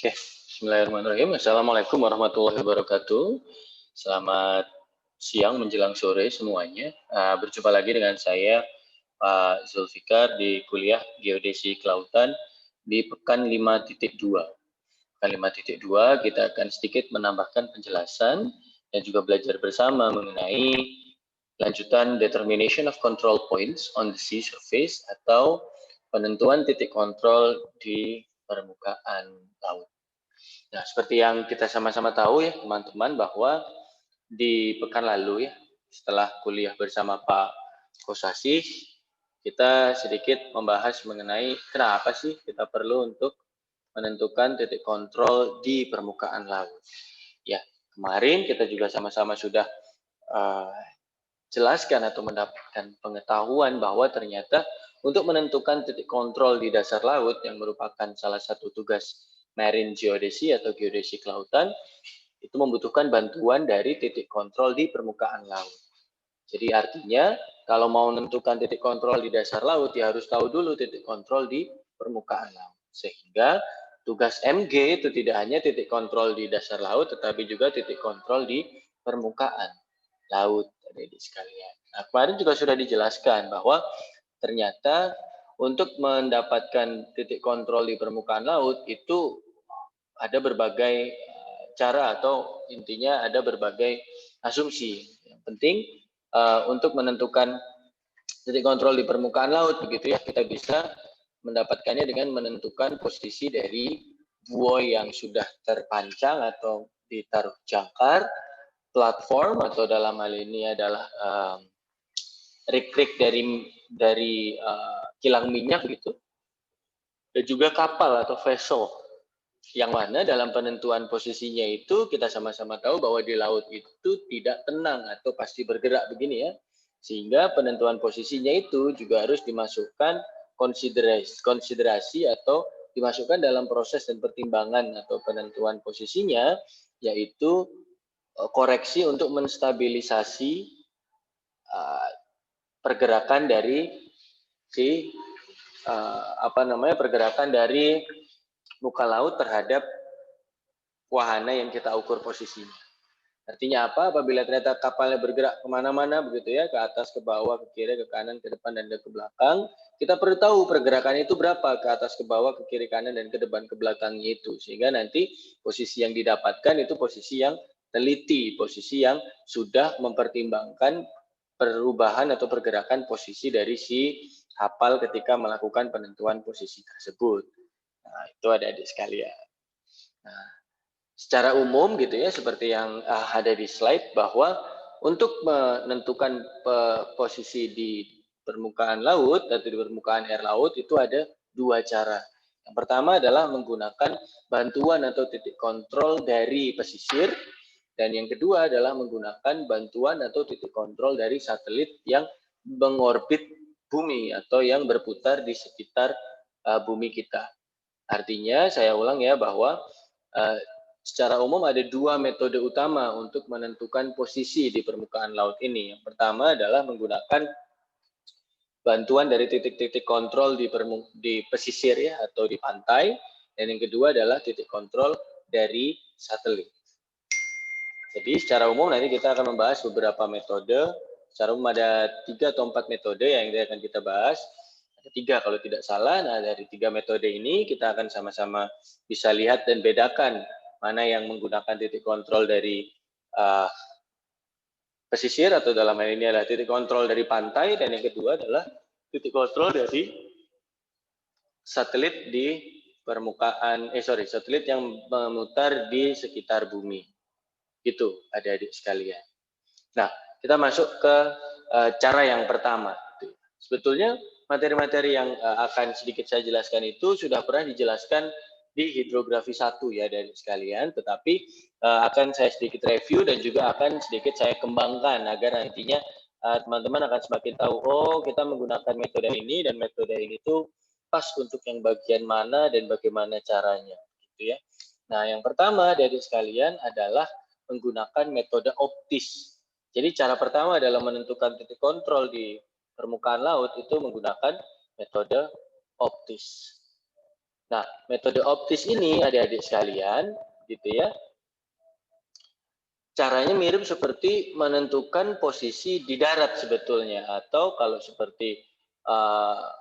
Oke, bismillahirrahmanirrahim. Assalamualaikum warahmatullahi wabarakatuh. Selamat siang menjelang sore semuanya. Berjumpa lagi dengan saya, Pak Zulfikar, di kuliah Geodesi Kelautan di Pekan 5.2. Pekan 5.2 kita akan sedikit menambahkan penjelasan dan juga belajar bersama mengenai lanjutan Determination of Control Points on the Sea Surface atau penentuan titik kontrol di permukaan laut. Nah, seperti yang kita sama-sama tahu ya teman-teman bahwa di pekan lalu ya, setelah kuliah bersama Pak Kosasih, kita sedikit membahas mengenai kenapa sih kita perlu untuk menentukan titik kontrol di permukaan laut. Ya, kemarin kita juga sama-sama sudah uh, jelaskan atau mendapatkan pengetahuan bahwa ternyata untuk menentukan titik kontrol di dasar laut yang merupakan salah satu tugas marine geodesy atau geodesi kelautan itu membutuhkan bantuan dari titik kontrol di permukaan laut. Jadi artinya kalau mau menentukan titik kontrol di dasar laut ya harus tahu dulu titik kontrol di permukaan laut. Sehingga tugas MG itu tidak hanya titik kontrol di dasar laut tetapi juga titik kontrol di permukaan laut, adik-adik sekalian. Nah, kemarin juga sudah dijelaskan bahwa ternyata untuk mendapatkan titik kontrol di permukaan laut itu ada berbagai cara atau intinya ada berbagai asumsi. Yang penting untuk menentukan titik kontrol di permukaan laut begitu ya, kita bisa mendapatkannya dengan menentukan posisi dari buoy yang sudah terpancang atau ditaruh jangkar, platform atau dalam hal ini adalah rig-rig dari kilang minyak gitu, dan juga kapal atau vessel yang mana dalam penentuan posisinya itu kita sama-sama tahu bahwa di laut itu tidak tenang atau pasti bergerak begini ya, sehingga penentuan posisinya itu juga harus dimasukkan konsiderasi atau dimasukkan dalam proses dan pertimbangan atau penentuan posisinya, yaitu koreksi untuk menstabilisasi pergerakan dari si pergerakan dari muka laut terhadap wahana yang kita ukur posisinya. Artinya apa? Apabila ternyata kapalnya bergerak kemana-mana begitu ya, ke atas, ke bawah, ke kiri, ke kanan, ke depan, dan ke belakang, kita perlu tahu pergerakan itu berapa, ke atas, ke bawah, ke kiri, kanan, dan ke depan, ke belakangnya itu. Sehingga nanti posisi yang didapatkan itu posisi yang teliti, posisi yang sudah mempertimbangkan perubahan atau pergerakan posisi dari si kapal ketika melakukan penentuan posisi tersebut. Nah, itu adik-adik sekalian. Nah, secara umum gitu ya, seperti yang ada di slide, bahwa untuk menentukan posisi di permukaan laut atau di permukaan air laut itu ada dua cara. Yang pertama adalah menggunakan bantuan atau titik kontrol dari pesisir, dan yang kedua adalah menggunakan bantuan atau titik kontrol dari satelit yang mengorbit bumi atau yang berputar di sekitar bumi kita. Artinya, saya ulang ya, bahwa secara umum ada dua metode utama untuk menentukan posisi di permukaan laut ini. Yang pertama adalah menggunakan bantuan dari titik-titik kontrol di pesisir ya, atau di pantai. Dan yang kedua adalah titik kontrol dari satelit. Jadi secara umum nanti kita akan membahas beberapa metode. Secara umum ada 3 atau 4 metode yang akan kita bahas. Ada 3 kalau tidak salah. Nah, dari 3 metode ini kita akan sama-sama bisa lihat dan bedakan mana yang menggunakan titik kontrol dari pesisir, atau dalam hal ini adalah titik kontrol dari pantai, dan yang kedua adalah titik kontrol dari satelit di permukaan, satelit yang memutar di sekitar bumi. Itu adik-adik sekalian. Nah, kita masuk ke cara yang pertama. Sebetulnya materi-materi yang akan sedikit saya jelaskan itu sudah pernah dijelaskan di hidrografi 1 ya dari sekalian, tetapi akan saya sedikit review dan juga akan sedikit saya kembangkan agar nantinya teman-teman akan semakin tahu, oh kita menggunakan metode ini dan metode ini tuh pas untuk yang bagian mana dan bagaimana caranya, gitu ya. Nah, yang pertama dari sekalian adalah menggunakan metode optis. Jadi cara pertama adalah menentukan titik kontrol di permukaan laut itu menggunakan metode optis. Nah, metode optis ini adik-adik sekalian, gitu ya, caranya mirip seperti menentukan posisi di darat sebetulnya, atau kalau seperti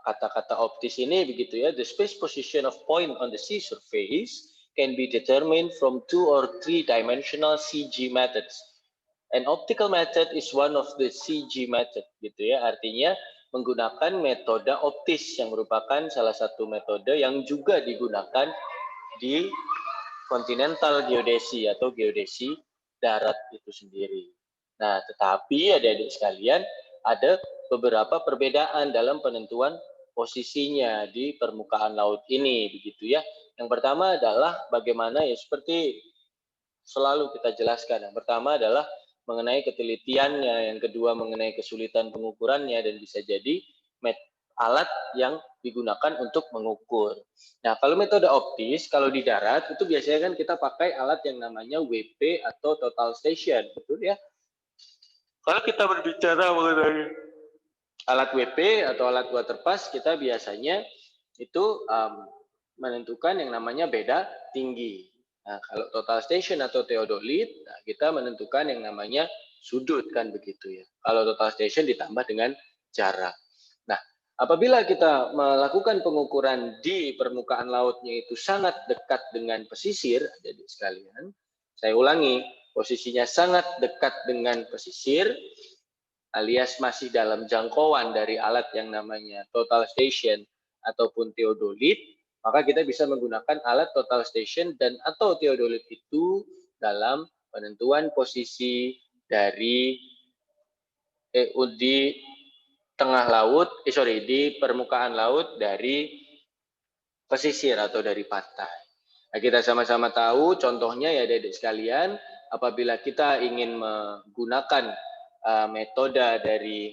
kata-kata optis ini begitu ya, the space position of point on the sea surface can be determined from 2 or 3 dimensional CG methods. An optical method is one of the CG method, gitu ya. Artinya menggunakan metode optis yang merupakan salah satu metode yang juga digunakan di continental geodesi atau geodesi darat itu sendiri. Nah, tetapi adik-adik sekalian, ada beberapa perbedaan dalam penentuan posisinya di permukaan laut ini, begitu ya. Yang pertama adalah bagaimana ya, seperti selalu kita jelaskan. Yang pertama adalah mengenai ketelitiannya, yang kedua mengenai kesulitan pengukurannya, dan bisa jadi alat yang digunakan untuk mengukur. Nah, kalau metode optis, kalau di darat itu biasanya kan kita pakai alat yang namanya WP atau total station, betul ya? Kalau kita berbicara mengenai alat WP atau alat water pass, kita biasanya itu menentukan yang namanya beda tinggi. Nah, kalau total station atau theodolit, nah, kita menentukan yang namanya sudut kan begitu ya. Kalau total station ditambah dengan jarak. Nah, apabila kita melakukan pengukuran di permukaan lautnya itu sangat dekat dengan pesisir, adik-adik sekalian, saya ulangi, posisinya sangat dekat dengan pesisir, alias masih dalam jangkauan dari alat yang namanya total station ataupun theodolit, maka kita bisa menggunakan alat total station dan atau theodolit itu dalam penentuan posisi dari di tengah laut, di permukaan laut dari pesisir atau dari pantai. Nah, kita sama-sama tahu contohnya ya adik-adik sekalian, apabila kita ingin menggunakan metode dari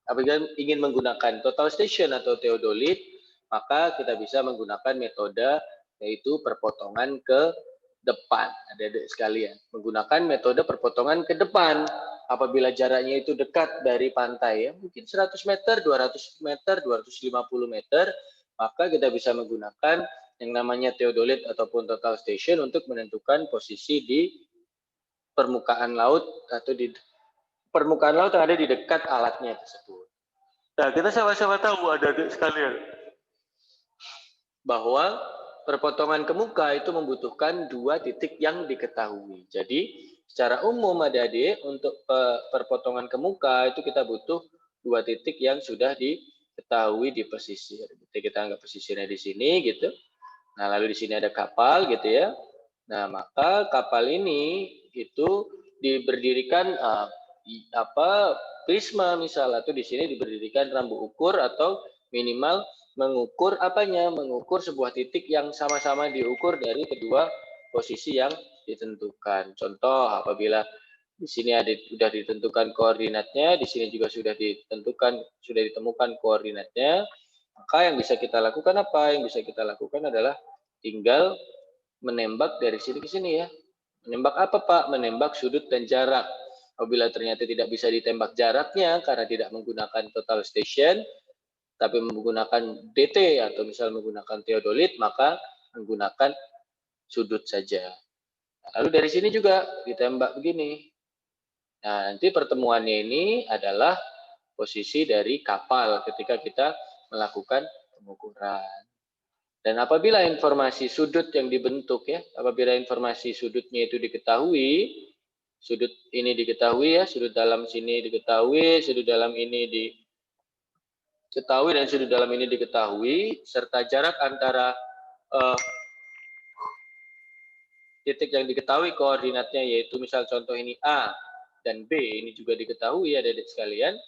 apabila ingin menggunakan total station atau theodolit, maka kita bisa menggunakan metode yaitu perpotongan ke depan, adik-adik sekalian. Menggunakan metode perpotongan ke depan apabila jaraknya itu dekat dari pantai, ya mungkin 100 meter, 200 meter, 250 meter, maka kita bisa menggunakan yang namanya theodolit ataupun total station untuk menentukan posisi di permukaan laut atau di permukaan laut yang ada di dekat alatnya tersebut. Nah, kita sama-sama tahu adik-adik sekalian bahwa perpotongan ke muka itu membutuhkan 2 titik yang diketahui. Jadi, secara umum adik-adik untuk perpotongan ke muka itu kita butuh 2 titik yang sudah diketahui di pesisir. Jadi kita anggap pesisirnya di sini gitu. Nah, lalu di sini ada kapal gitu ya. Nah, maka kapal ini itu diberdirikan prisma misal, atau di sini diberdirikan rambu ukur atau minimal mengukur apanya? Mengukur sebuah titik yang sama-sama diukur dari kedua posisi yang ditentukan. Contoh, apabila di sini sudah ditentukan koordinatnya, di sini juga sudah ditemukan koordinatnya, maka yang bisa kita lakukan apa? Yang bisa kita lakukan adalah tinggal menembak dari sini ke sini ya. Menembak apa Pak? Menembak sudut dan jarak. Apabila ternyata tidak bisa ditembak jaraknya karena tidak menggunakan total station, tapi menggunakan DT atau misal menggunakan theodolit, maka menggunakan sudut saja. Lalu dari sini juga ditembak begini. Nah, nanti pertemuannya ini adalah posisi dari kapal ketika kita melakukan pengukuran. Dan apabila informasi sudut yang dibentuk ya, apabila informasi sudutnya itu diketahui, sudut ini diketahui ya, sudut dalam sini diketahui, sudut dalam ini diketahui, dan sudut dalam ini diketahui, serta jarak antara titik yang diketahui koordinatnya, yaitu misal contoh ini A dan B, ini juga diketahui ya adik-adik sekalian,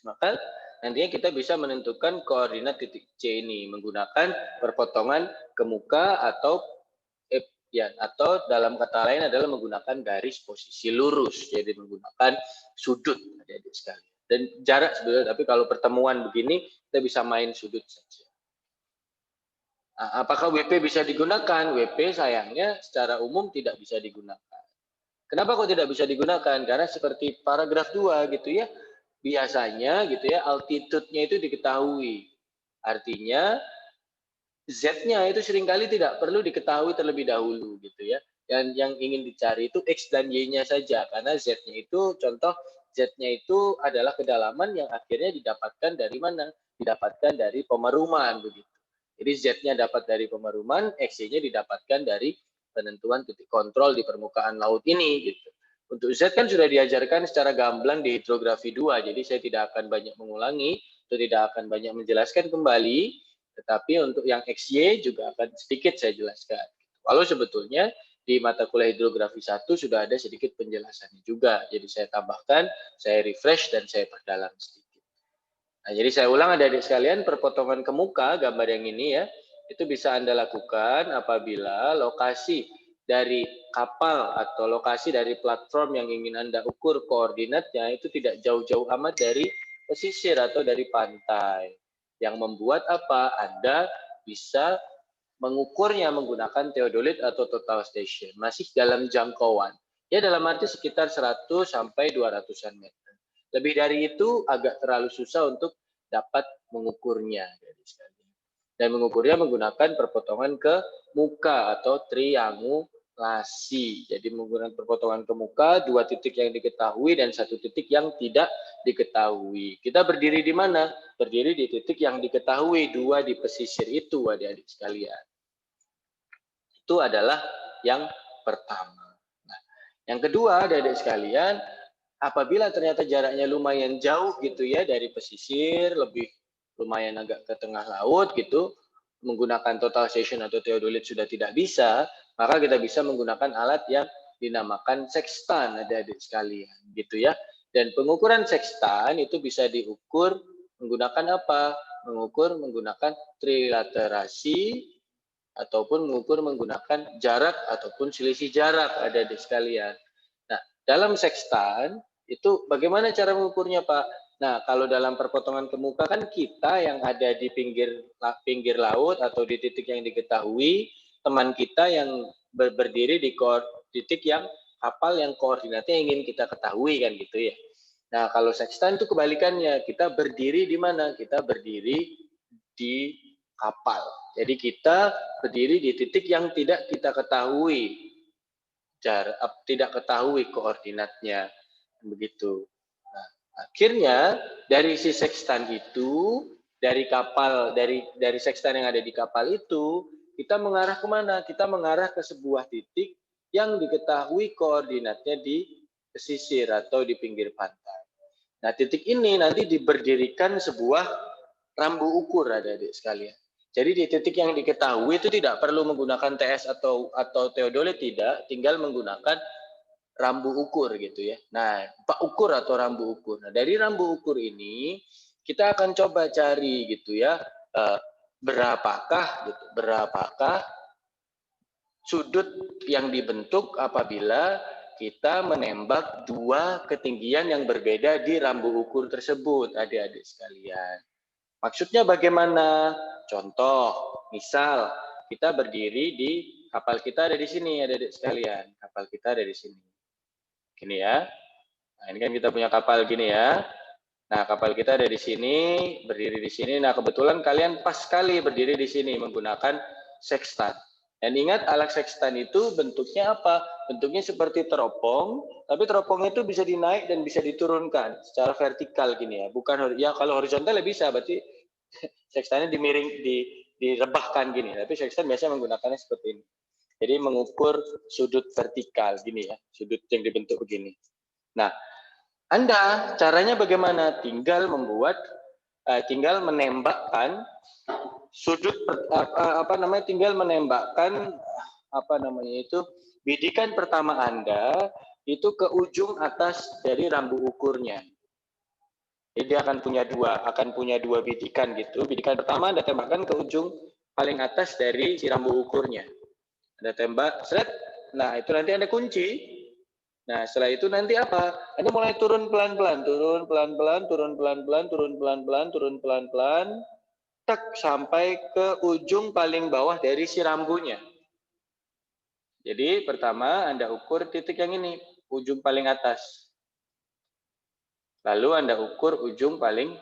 maka nantinya kita bisa menentukan koordinat titik C ini menggunakan perpotongan ke muka atau atau dalam kata lain adalah menggunakan garis posisi lurus, jadi menggunakan sudut adik-adik sekalian. Dan jarak sebenarnya, tapi kalau pertemuan begini kita bisa main sudut saja. Nah, apakah WP bisa digunakan? WP sayangnya secara umum tidak bisa digunakan. Kenapa kok tidak bisa digunakan? Karena seperti paragraf 2 gitu ya, biasanya gitu ya altitude-nya itu diketahui. Artinya Z-nya itu seringkali tidak perlu diketahui terlebih dahulu gitu ya. Dan yang ingin dicari itu X dan Y-nya saja, karena Z-nya itu contoh Z-nya itu adalah kedalaman yang akhirnya didapatkan dari mana? Didapatkan dari pemeruman begitu. Jadi Z-nya dapat dari pemeruman, X-nya didapatkan dari penentuan titik kontrol di permukaan laut ini gitu. Untuk Z kan sudah diajarkan secara gamblang di hidrografi 2, jadi saya tidak akan banyak mengulangi atau tidak akan banyak menjelaskan kembali, tetapi untuk yang XY juga akan sedikit saya jelaskan. Walau sebetulnya di mata kuliah hidrografi 1 sudah ada sedikit penjelasannya juga, jadi saya tambahkan, saya refresh, dan saya perdalam sedikit. Nah, jadi saya ulang adik-adik sekalian, perpotongan ke muka, gambar yang ini ya, itu bisa Anda lakukan apabila lokasi dari kapal atau lokasi dari platform yang ingin Anda ukur koordinatnya itu tidak jauh-jauh amat dari pesisir atau dari pantai. Yang membuat apa? Anda bisa mengukurnya menggunakan theodolit atau total station. Masih dalam jangkauan. Ya dalam arti sekitar 100 sampai 200-an meter. Lebih dari itu agak terlalu susah untuk dapat mengukurnya. Dan mengukurnya menggunakan perpotongan ke muka atau triangulasi. Jadi menggunakan perpotongan ke muka, 2 titik yang diketahui dan 1 titik yang tidak diketahui. Kita berdiri di mana? Berdiri di titik yang diketahui, 2 di pesisir itu, adik-adik sekalian. Itu adalah yang pertama. Nah, yang kedua, adik-adik sekalian, apabila ternyata jaraknya lumayan jauh gitu ya dari pesisir, lebih lumayan agak ke tengah laut gitu, menggunakan total station atau theodolit sudah tidak bisa, maka kita bisa menggunakan alat yang dinamakan sextan, adik-adik sekalian gitu ya. Dan pengukuran sextan itu bisa diukur menggunakan apa? Mengukur menggunakan trilaterasi ataupun mengukur menggunakan jarak ataupun selisih jarak, adik-adik sekalian. Nah, dalam sextan itu bagaimana cara mengukurnya, Pak? Nah, kalau dalam perpotongan ke muka kan kita yang ada di pinggir laut atau di titik yang diketahui, teman kita yang berdiri di titik yang kapal yang koordinatnya ingin kita ketahui kan gitu ya. Nah, kalau sextan itu kebalikannya, kita berdiri di mana? Kita berdiri di kapal. Jadi kita berdiri di titik yang tidak kita ketahui, tidak ketahui koordinatnya, begitu. Nah, akhirnya dari si sextan itu, dari kapal, dari sextan yang ada di kapal itu, kita mengarah kemana? Kita mengarah ke sebuah titik yang diketahui koordinatnya di pesisir atau di pinggir pantai. Nah, titik ini nanti diberdirikan sebuah rambu ukur, adik-adik sekalian. Jadi di titik yang diketahui itu tidak perlu menggunakan TS atau theodolit, tidak, tinggal menggunakan rambu ukur gitu ya. Nah, pak ukur atau rambu ukur. Nah, dari rambu ukur ini kita akan coba cari gitu ya, berapakah sudut yang dibentuk apabila kita menembak 2 ketinggian yang berbeda di rambu ukur tersebut, adik-adik sekalian. Maksudnya bagaimana? Contoh, misal kita berdiri di kapal kita ada di sini, adik-adik sekalian. Kapal kita ada di sini. Gini ya. Nah, ini kan kita punya kapal gini ya. Nah, kapal kita ada di sini, berdiri di sini. Nah, kebetulan kalian pas sekali berdiri di sini menggunakan sextant. Dan ingat alat sextant itu bentuknya apa? Bentuknya seperti teropong, tapi teropong itu bisa dinaik dan bisa diturunkan secara vertikal gini ya. Bukan ya, kalau horizontal ya bisa, berarti sextantnya direbahkan gini. Tapi sextant biasanya menggunakannya seperti ini. Jadi mengukur sudut vertikal gini ya, sudut yang dibentuk begini. Nah, Anda caranya bagaimana? Tinggal menembakkan sudut tinggal menembakkan bidikan pertama Anda itu ke ujung atas dari rambu ukurnya. Jadi dia akan punya dua bidikan gitu. Bidikan pertama Anda tembakkan ke ujung paling atas dari si rambu ukurnya. Anda tembak, seret. Nah, itu nanti Anda kunci. Nah, setelah itu nanti apa? Anda mulai turun pelan-pelan, turun pelan-pelan, turun pelan-pelan, turun pelan-pelan, turun pelan-pelan, tak sampai ke ujung paling bawah dari si rambunya. Jadi pertama Anda ukur titik yang ini, ujung paling atas. Lalu Anda ukur ujung paling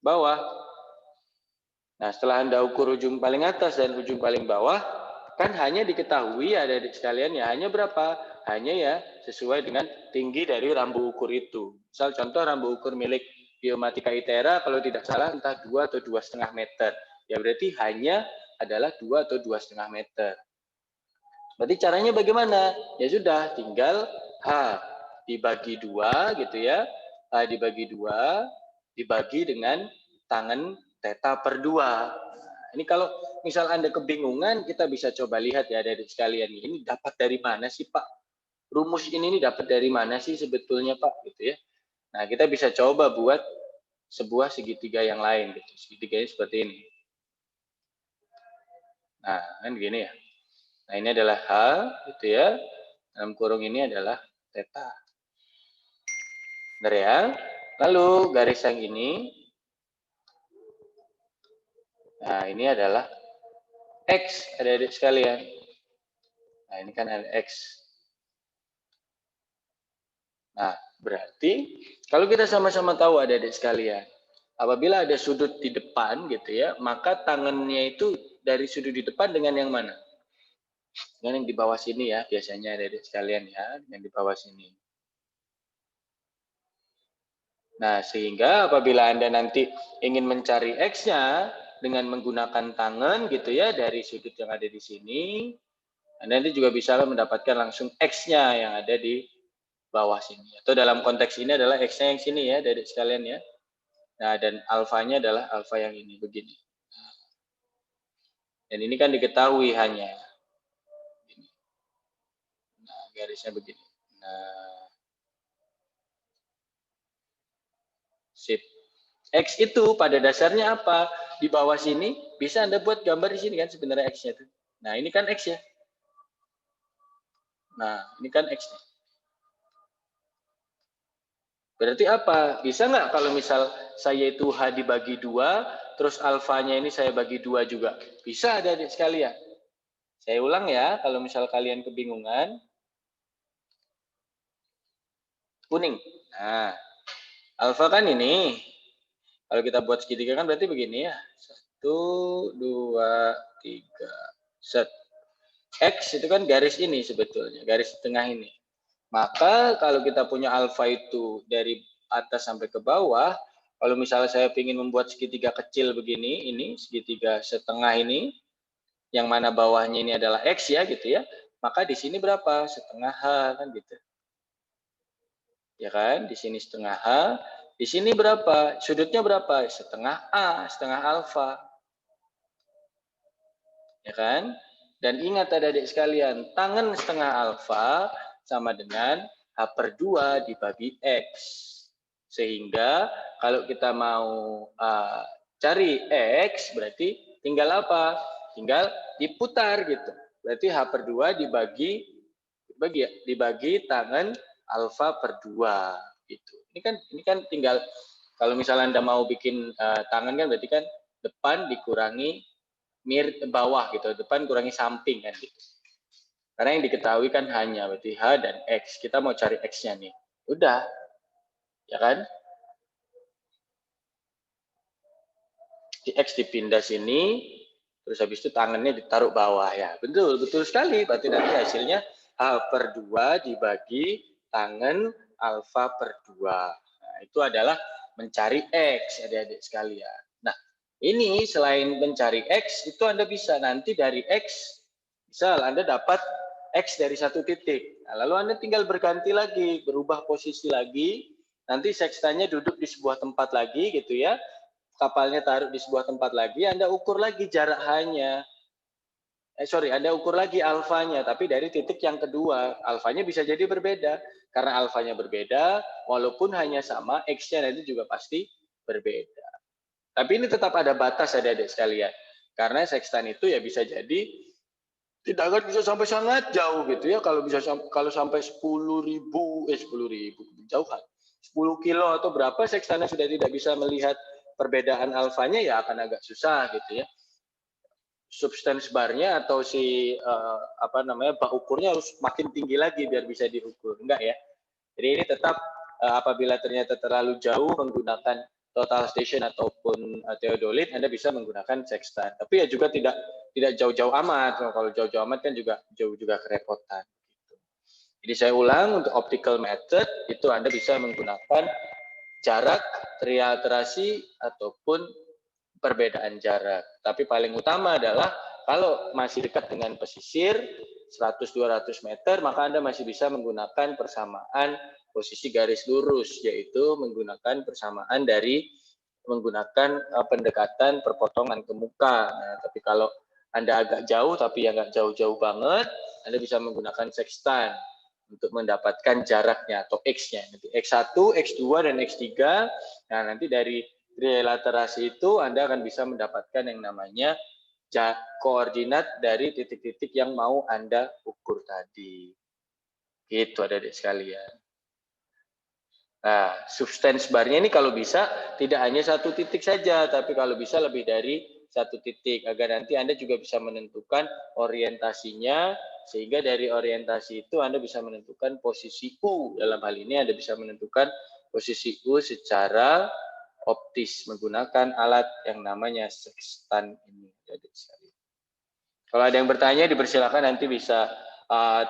bawah. Nah, setelah Anda ukur ujung paling atas dan ujung paling bawah, kan hanya diketahui adik-adik sekalian ya, hanya berapa? Hanya ya sesuai dengan tinggi dari rambu ukur itu. Misal contoh rambu ukur milik Biomatika ITERA kalau tidak salah entah 2 atau 2,5 meter. Ya berarti hanya adalah 2 atau 2,5 meter. Berarti caranya bagaimana? Ya sudah, tinggal H dibagi 2 gitu ya. H dibagi 2 dibagi dengan tangen theta per 2. Nah, ini kalau misal Anda kebingungan, kita bisa coba lihat ya adik sekalian. Ini dapat dari mana sih Pak? Rumus ini dapat dari mana sih sebetulnya Pak? Gitu ya. Nah, kita bisa coba buat sebuah segitiga yang lain gitu. Segitiganya seperti ini. Nah, kan gini ya. Nah, ini adalah H gitu ya. Dalam kurung ini adalah theta. Benar ya? Lalu garis yang ini, nah ini adalah X, adik-adik sekalian. Nah, ini kan ada X. Nah, berarti kalau kita sama-sama tahu adik-adik sekalian, apabila ada sudut di depan gitu ya, maka tangannya itu dari sudut di depan dengan yang mana? Dengan yang di bawah sini ya, biasanya adik-adik sekalian ya, yang di bawah sini. Nah, sehingga apabila Anda nanti ingin mencari X-nya dengan menggunakan tangan gitu ya, dari sudut yang ada di sini, Anda nanti juga bisa mendapatkan langsung X-nya yang ada di bawah sini. Atau dalam konteks ini adalah X-nya yang sini ya, adik sekalian ya. Nah, dan alfanya adalah alfa yang ini, begini. Dan ini kan diketahui hanya. Nah, garisnya begini. Nah, sip. X itu pada dasarnya apa? Di bawah sini, bisa Anda buat gambar di sini kan sebenarnya X-nya itu. Nah, ini kan X ya. Nah, ini kan X. Berarti apa? Bisa nggak kalau misal saya itu H dibagi 2, terus alfanya ini saya bagi 2 juga? Bisa adik-adik sekalian. Saya ulang ya, kalau misal kalian kebingungan. Kuning. Nah, alfa kan ini. Kalau kita buat segitiga kan berarti begini ya. 1, 2, 3. Set. X itu kan garis ini sebetulnya, garis tengah ini. Maka kalau kita punya alfa itu dari atas sampai ke bawah, kalau misalnya saya ingin membuat segitiga kecil begini, ini segitiga setengah ini, yang mana bawahnya ini adalah X ya gitu ya, maka di sini berapa? Setengah H kan gitu. Ya kan? Di sini setengah H, di sini berapa? Sudutnya berapa? Setengah A, setengah alfa. Ya kan? Dan ingat adik-adik sekalian, tangan setengah alfa sama dengan H per 2 dibagi X. Sehingga kalau kita mau cari X, berarti tinggal apa? Tinggal diputar gitu. Berarti H per 2 dibagi tangan alfa per 2 gitu. Ini kan tinggal kalau misalnya Anda mau bikin tangan kan berarti kan depan dikurangi bawah gitu, depan kurangi samping kan gitu. Karena yang diketahui kan hanya berarti H dan X. Kita mau cari X-nya nih. Udah. Ya kan? Di X dipindah sini, terus habis itu tangannya ditaruh bawah ya. Betul, betul sekali. Berarti nanti hasilnya H per 2 dibagi tangan alfa per 2. Nah, itu adalah mencari X, adik-adik sekalian. Nah, ini selain mencari X, itu Anda bisa nanti dari X, misal Anda dapat X dari satu titik. Nah, lalu Anda tinggal berganti lagi, berubah posisi lagi. Nanti sekstanya duduk di sebuah tempat lagi gitu ya. Kapalnya taruh di sebuah tempat lagi, Anda ukur lagi jarak H-nya. Anda ukur lagi alfanya, tapi dari titik yang kedua. Alfanya bisa jadi berbeda. Karena alfanya berbeda, walaupun hanya sama, X-nya nanti juga pasti berbeda. Tapi ini tetap ada batas adik-adik sekalian. Karena sekstan itu ya bisa jadi tidak akan bisa sampai sangat jauh gitu ya. Kalau sampai 10.000, 10.000 jauhan. 10 kilo atau berapa sekstannya sudah tidak bisa melihat perbedaan alfanya, ya akan agak susah gitu ya. Substance barnya atau bak ukurnya harus makin tinggi lagi biar bisa diukur, enggak ya. Jadi ini tetap apabila ternyata terlalu jauh menggunakan total station ataupun theodolit, Anda bisa menggunakan sextant. Tapi ya juga tidak jauh-jauh amat. Kalau jauh-jauh amat kan juga kerepotan. Jadi saya ulang, untuk optical method itu Anda bisa menggunakan jarak, trialterasi, ataupun perbedaan jarak. Tapi paling utama adalah kalau masih dekat dengan pesisir 100-200 meter, maka Anda masih bisa menggunakan persamaan posisi garis lurus, yaitu menggunakan persamaan dari menggunakan pendekatan perpotongan ke muka. Nah, tapi kalau Anda agak jauh, tapi ya nggak jauh-jauh banget, Anda bisa menggunakan sextant untuk mendapatkan jaraknya atau X-nya. Nanti X1, X2, dan X3. Nah, nanti dari trilaterasi itu Anda akan bisa mendapatkan yang namanya koordinat dari titik-titik yang mau Anda ukur tadi. Gitu, adik-adik sekalian. Nah, substance barnya ini kalau bisa tidak hanya satu titik saja, tapi kalau bisa lebih dari satu titik, agar nanti Anda juga bisa menentukan orientasinya, sehingga dari orientasi itu Anda bisa menentukan posisi U. Dalam hal ini Anda bisa menentukan posisi U secara optis menggunakan alat yang namanya sextant ini. Kalau ada yang bertanya, dipersilakan nanti bisa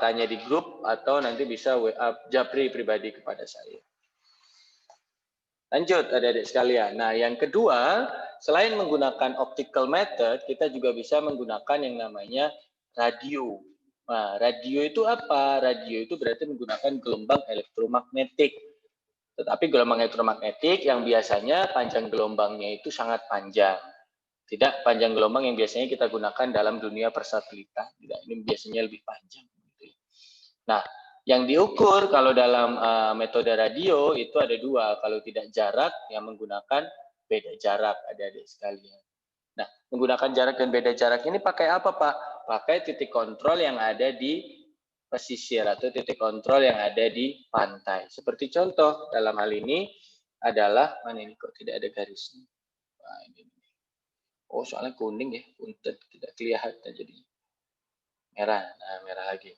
tanya di grup atau nanti bisa WA Japri pribadi kepada saya. Lanjut adik-adik sekalian. Nah, yang kedua, selain menggunakan optical method, kita juga bisa menggunakan yang namanya radio. Nah, radio itu apa? Radio itu berarti menggunakan gelombang elektromagnetik. Tetapi gelombang elektromagnetik yang biasanya panjang gelombangnya itu sangat panjang. Tidak panjang gelombang yang biasanya kita gunakan dalam dunia persatelitan. Tidak, ini biasanya lebih panjang. Nah, yang diukur kalau dalam metode radio itu ada dua. Kalau tidak jarak, yang menggunakan beda jarak, adik-adik sekalian. Nah, menggunakan jarak dan beda jarak ini pakai apa, Pak? Pakai titik kontrol yang ada di pesisir atau titik kontrol yang ada di pantai. Seperti contoh dalam hal ini adalah, mana ini kok tidak ada garisnya? Nah, ini. Oh, soalnya kuning ya, punten tidak kelihatan jadi merah. Nah, merah lagi.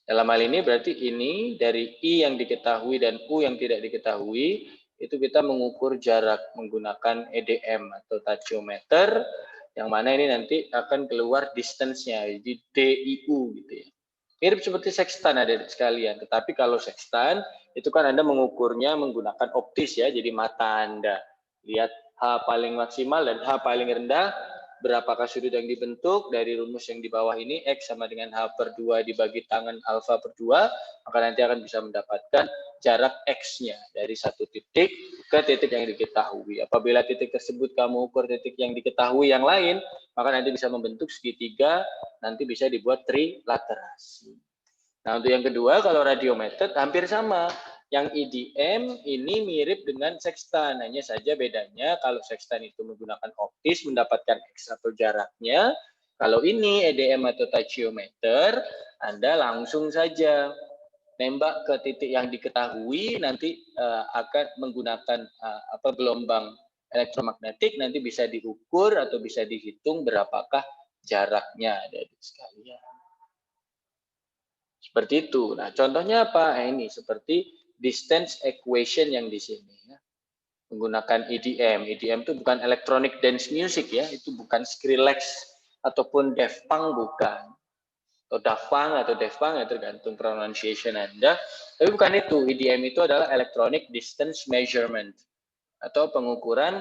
Dalam hal ini berarti ini dari I yang diketahui dan U yang tidak diketahui, itu kita mengukur jarak menggunakan EDM atau tachiometer, yang mana ini nanti akan keluar distance-nya, jadi DIU gitu ya. Mirip seperti sextant adik sekalian, tetapi kalau sextant itu kan Anda mengukurnya menggunakan optis ya, jadi mata Anda. Lihat H paling maksimal dan H paling rendah, berapakah sudut yang dibentuk dari rumus yang di bawah ini, X sama dengan H/2 dibagi tangan alfa per 2, maka nanti akan bisa mendapatkan jarak X-nya dari satu titik ke titik yang diketahui. Apabila titik tersebut kamu ukur titik yang diketahui yang lain, maka nanti bisa membentuk segitiga, nanti bisa dibuat trilaterasi. Nah, untuk yang kedua, kalau radio method hampir sama. Yang EDM ini mirip dengan sextant, hanya saja bedanya kalau sextant itu menggunakan optis mendapatkan X atau jaraknya. Kalau ini EDM atau tachiometer, Anda langsung saja nembak ke titik yang diketahui, nanti akan menggunakan gelombang elektromagnetik, nanti bisa diukur atau bisa dihitung berapakah jaraknya dari sekalian. Seperti itu. Nah, contohnya apa? Ini seperti distance equation yang di sini ya. Menggunakan EDM. EDM itu bukan electronic dance music ya, itu bukan Skrillex ataupun Daft Punk, bukan. Atau Daft Punk atau Daft Punk ya, tergantung pronunciation Anda. Tapi bukan itu. EDM itu adalah electronic distance measurement atau pengukuran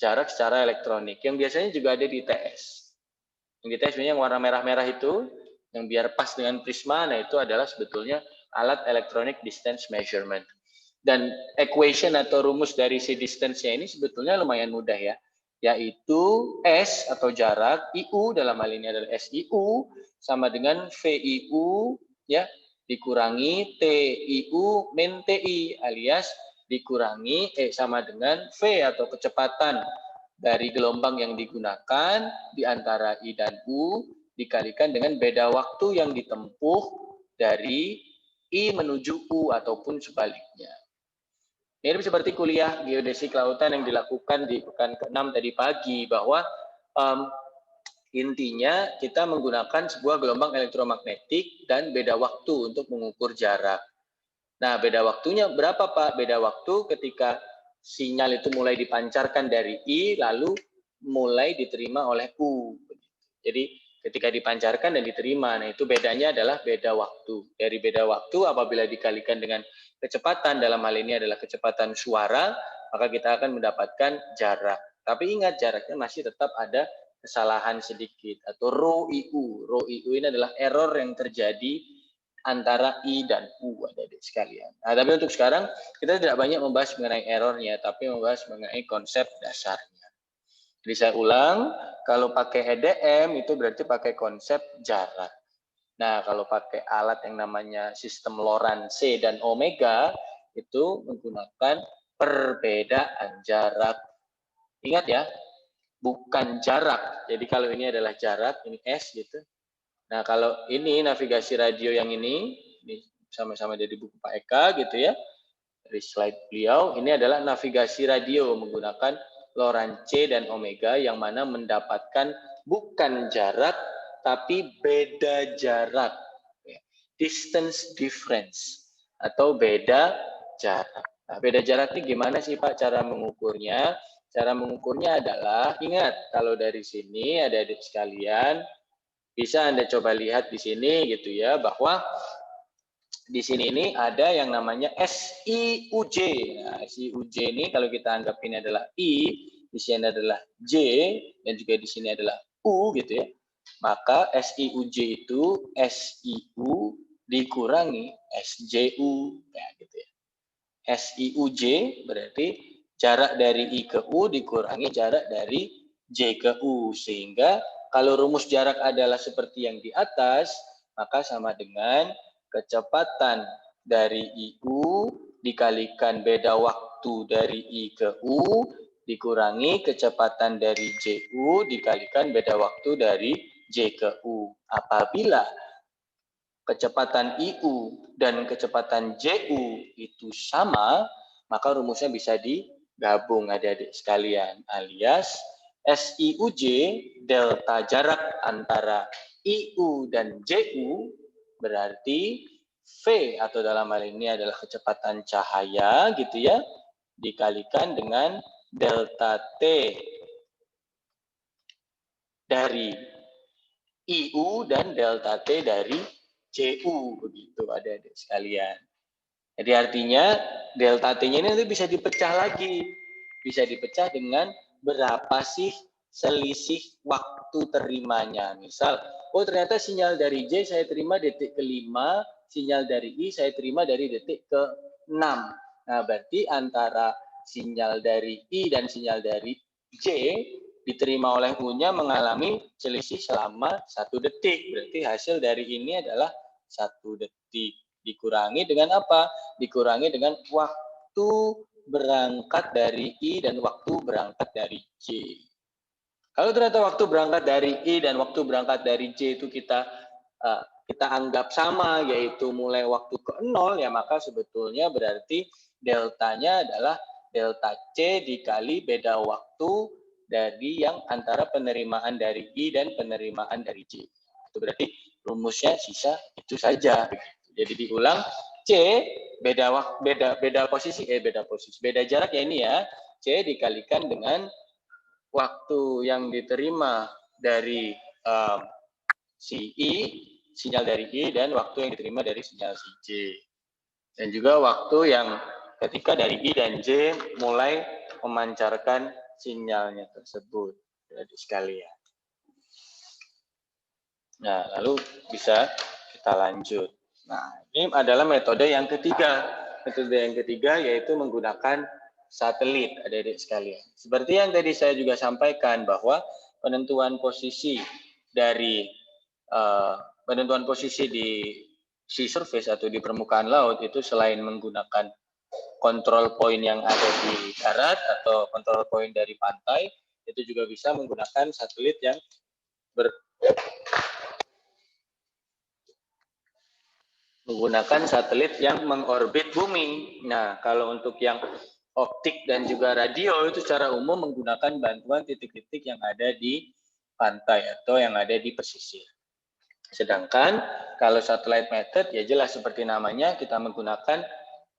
jarak secara elektronik yang biasanya juga ada di ITS. Yang di ITS yang warna merah-merah itu, yang biar pas dengan prisma, nah itu adalah sebetulnya alat electronic distance measurement. Dan equation atau rumus dari si distance-nya ini sebetulnya lumayan mudah ya, yaitu S atau jarak, IU dalam hal ini adalah SIU, sama dengan VIU ya, dikurangi TIU min TI, alias dikurangi sama dengan V atau kecepatan dari gelombang yang digunakan di antara I dan U, dikalikan dengan beda waktu yang ditempuh dari I menuju U ataupun sebaliknya. Mirip seperti kuliah geodesi kelautan yang dilakukan di pekan ke-6 tadi pagi, bahwa intinya kita menggunakan sebuah gelombang elektromagnetik dan beda waktu untuk mengukur jarak. Nah, beda waktunya berapa, Pak? Beda waktu ketika sinyal itu mulai dipancarkan dari I, lalu mulai diterima oleh U. Jadi ketika dipancarkan dan diterima, nah itu bedanya adalah beda waktu. Dari beda waktu apabila dikalikan dengan kecepatan, dalam hal ini adalah kecepatan suara, maka kita akan mendapatkan jarak. Tapi ingat, jaraknya masih tetap ada kesalahan sedikit, atau rho IU. Rho IU ini adalah error yang terjadi antara I dan U, adik-adik sekalian. Nah, tapi untuk sekarang kita tidak banyak membahas mengenai errornya, tapi membahas mengenai konsep dasarnya. Jadi saya ulang, kalau pakai EDM itu berarti pakai konsep jarak. Nah, kalau pakai alat yang namanya sistem Lorentz dan omega, itu menggunakan perbedaan jarak. Ingat ya, bukan jarak. Jadi kalau ini adalah jarak, ini S gitu. Nah, kalau ini navigasi radio yang ini sama-sama dari buku Pak Eka gitu ya, dari slide beliau, ini adalah navigasi radio menggunakan Lorentz dan omega yang mana mendapatkan bukan jarak, tapi beda jarak. Distance difference, atau beda jarak. Nah, beda jarak ini gimana sih Pak cara mengukurnya? Cara mengukurnya adalah, ingat, kalau dari sini ada adik sekalian, bisa Anda coba lihat di sini gitu ya, bahwa di sini ini ada yang namanya SIUJ. Nah, SIUJ ini kalau kita anggap ini adalah I, di sini adalah J, dan juga di sini adalah U gitu ya. Maka SIUJ itu SIU dikurangi SJU, ya gitu ya. SIUJ berarti jarak dari I ke U dikurangi jarak dari J ke U, sehingga kalau rumus jarak adalah seperti yang di atas, maka sama dengan kecepatan dari IU dikalikan beda waktu dari I ke U dikurangi kecepatan dari JU dikalikan beda waktu dari J ke U. Apabila kecepatan IU dan kecepatan JU itu sama, maka rumusnya bisa digabung adik-adik sekalian, alias SIUJ delta jarak antara IU dan JU berarti V atau dalam hal ini adalah kecepatan cahaya gitu ya, dikalikan dengan delta T dari IU dan delta T dari JU, begitu adik-adik sekalian. Jadi artinya delta T-nya ini nanti bisa dipecah lagi. Bisa dipecah dengan berapa sih selisih waktu terimanya. Misal, oh ternyata sinyal dari J saya terima detik ke-5, sinyal dari I saya terima dari detik ke-6. Nah, berarti antara sinyal dari I dan sinyal dari J diterima oleh U-nya mengalami selisih selama 1 detik. Berarti hasil dari ini adalah 1 detik. Dikurangi dengan apa? Dikurangi dengan waktu berangkat dari I dan waktu berangkat dari J. Kalau ternyata waktu berangkat dari I dan waktu berangkat dari J itu kita anggap sama, yaitu mulai waktu ke 0, ya maka sebetulnya berarti deltanya adalah delta C dikali beda waktu dari yang antara penerimaan dari I dan penerimaan dari J. Itu berarti rumusnya sisa itu saja. Jadi diulang, C beda posisi, beda jarak ya ini ya, C dikalikan dengan waktu yang diterima dari si I, sinyal dari I, dan waktu yang diterima dari sinyal si J. Dan juga waktu yang ketika dari I dan J mulai memancarkan sinyalnya tersebut, jadi sekalian. Nah, lalu bisa kita lanjut. Nah, ini adalah metode yang ketiga. Metode yang ketiga yaitu menggunakan satelit, adik-adik sekalian. Seperti yang tadi saya juga sampaikan bahwa penentuan posisi dari penentuan posisi di sea surface atau di permukaan laut itu selain menggunakan kontrol point yang ada di darat atau kontrol point dari pantai, itu juga bisa menggunakan satelit yang menggunakan satelit yang mengorbit bumi. Nah, kalau untuk yang optik dan juga radio itu secara umum menggunakan bantuan titik-titik yang ada di pantai atau yang ada di pesisir. Sedangkan kalau satellite method ya jelas seperti namanya kita menggunakan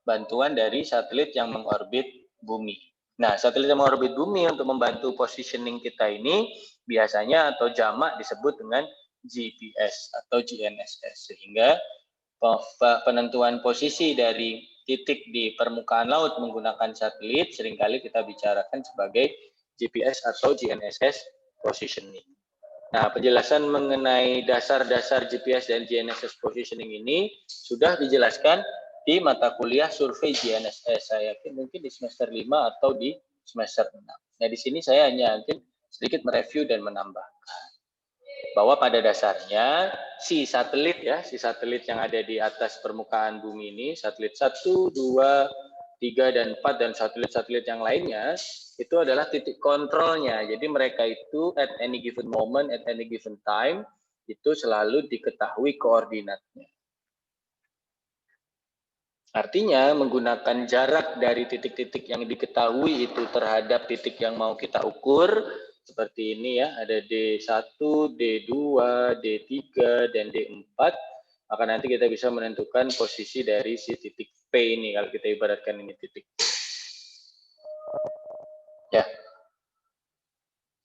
bantuan dari satelit yang mengorbit bumi. Nah, satelit yang mengorbit bumi untuk membantu positioning kita ini biasanya atau jamak disebut dengan GPS atau GNSS, sehingga penentuan posisi dari titik di permukaan laut menggunakan satelit seringkali kita bicarakan sebagai GPS atau GNSS positioning. Nah, penjelasan mengenai dasar-dasar GPS dan GNSS positioning ini sudah dijelaskan di mata kuliah survei GNSS. Saya yakin mungkin di semester 5 atau di semester 6. Nah, di sini saya hanya mungkin sedikit mereview dan menambahkan bahwa pada dasarnya si satelit yang ada di atas permukaan bumi ini, satelit 1, 2, 3, dan 4, dan satelit-satelit yang lainnya, itu adalah titik kontrolnya. Jadi mereka itu at any given moment, at any given time, itu selalu diketahui koordinatnya. Artinya menggunakan jarak dari titik-titik yang diketahui itu terhadap titik yang mau kita ukur, seperti ini ya, ada D1, D2, D3, dan D4, maka nanti kita bisa menentukan posisi dari si titik P ini, kalau kita ibaratkan ini titik. Ya.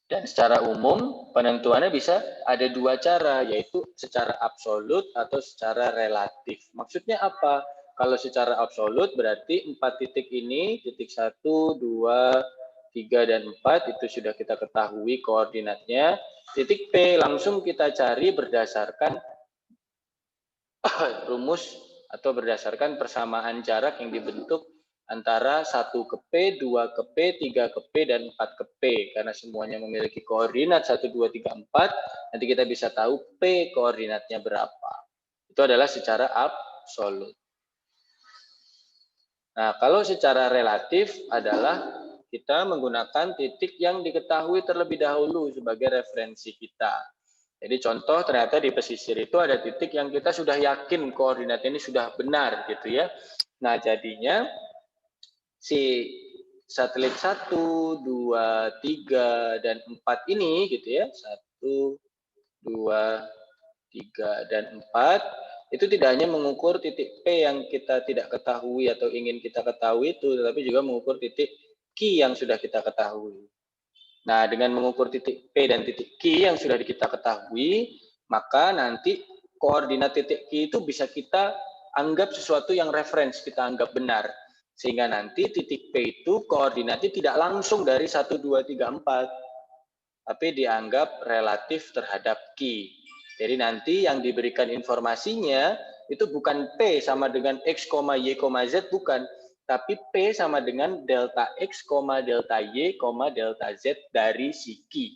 Dan secara umum penentuannya bisa ada dua cara, yaitu secara absolut atau secara relatif. Maksudnya apa? Kalau secara absolut berarti 4 titik ini, titik 1, 2, 3, dan 4 itu sudah kita ketahui koordinatnya. Titik P langsung kita cari berdasarkan rumus atau berdasarkan persamaan jarak yang dibentuk antara 1 ke P, 2 ke P, 3 ke P, dan 4 ke P. Karena semuanya memiliki koordinat 1, 2, 3, 4, nanti kita bisa tahu P koordinatnya berapa. Itu adalah secara absolut. Nah, kalau secara relatif adalah kita menggunakan titik yang diketahui terlebih dahulu sebagai referensi kita. Jadi contoh ternyata di pesisir itu ada titik yang kita sudah yakin koordinat ini sudah benar gitu ya. Nah, jadinya si satelit 1, 2, 3, dan 4 ini gitu ya. 1, 2, 3, dan 4 itu tidak hanya mengukur titik P yang kita tidak ketahui atau ingin kita ketahui itu, tetapi juga mengukur titik Q yang sudah kita ketahui. Nah, dengan mengukur titik P dan titik Q yang sudah kita ketahui, maka nanti koordinat titik Q itu bisa kita anggap sesuatu yang reference, kita anggap benar. Sehingga nanti titik P itu koordinatnya tidak langsung dari 1, 2, 3, 4, tapi dianggap relatif terhadap Q. Jadi nanti yang diberikan informasinya itu bukan P sama dengan X, Y, Z, bukan. Tapi P sama dengan delta X, delta Y, delta Z dari si Q.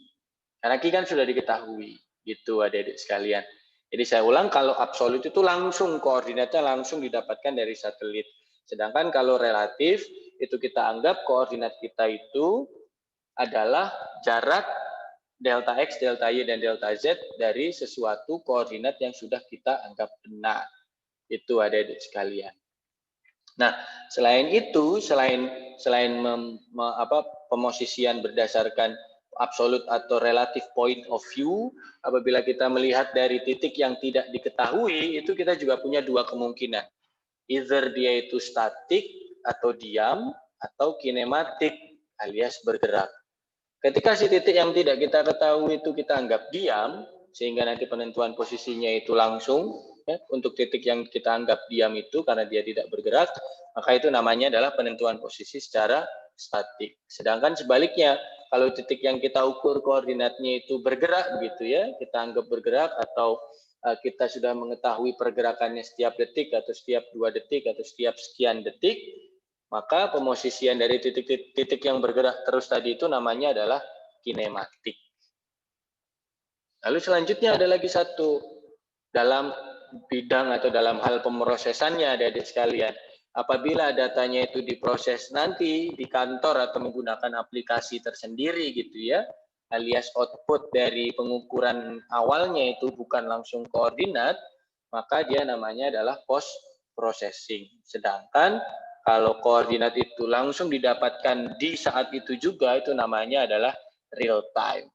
Karena Q kan sudah diketahui. Gitu adik-adik sekalian. Jadi saya ulang, kalau absolut itu langsung koordinatnya langsung didapatkan dari satelit. Sedangkan kalau relatif itu kita anggap koordinat kita itu adalah jarak delta X, delta Y, dan delta Z dari sesuatu koordinat yang sudah kita anggap benar. Itu adik-adik sekalian. Nah, selain itu, selain pemosisian berdasarkan absolut atau relative point of view, apabila kita melihat dari titik yang tidak diketahui, itu kita juga punya dua kemungkinan. Either dia itu statik atau diam, atau kinematik alias bergerak. Ketika si titik yang tidak kita ketahui itu kita anggap diam, sehingga nanti penentuan posisinya itu langsung, ya, untuk titik yang kita anggap diam itu karena dia tidak bergerak, maka itu namanya adalah penentuan posisi secara statik. Sedangkan sebaliknya, kalau titik yang kita ukur koordinatnya itu bergerak begitu ya, kita anggap bergerak atau kita sudah mengetahui pergerakannya setiap detik atau setiap 2 detik atau setiap sekian detik, maka pemosisian dari titik-titik yang bergerak terus tadi itu namanya adalah kinematik. Lalu selanjutnya ada lagi satu dalam bidang atau dalam hal pemrosesannya adik-adik sekalian. Apabila datanya itu diproses nanti di kantor atau menggunakan aplikasi tersendiri gitu ya, alias output dari pengukuran awalnya itu bukan langsung koordinat, maka dia namanya adalah post processing. Sedangkan kalau koordinat itu langsung didapatkan di saat itu juga, itu namanya adalah real time.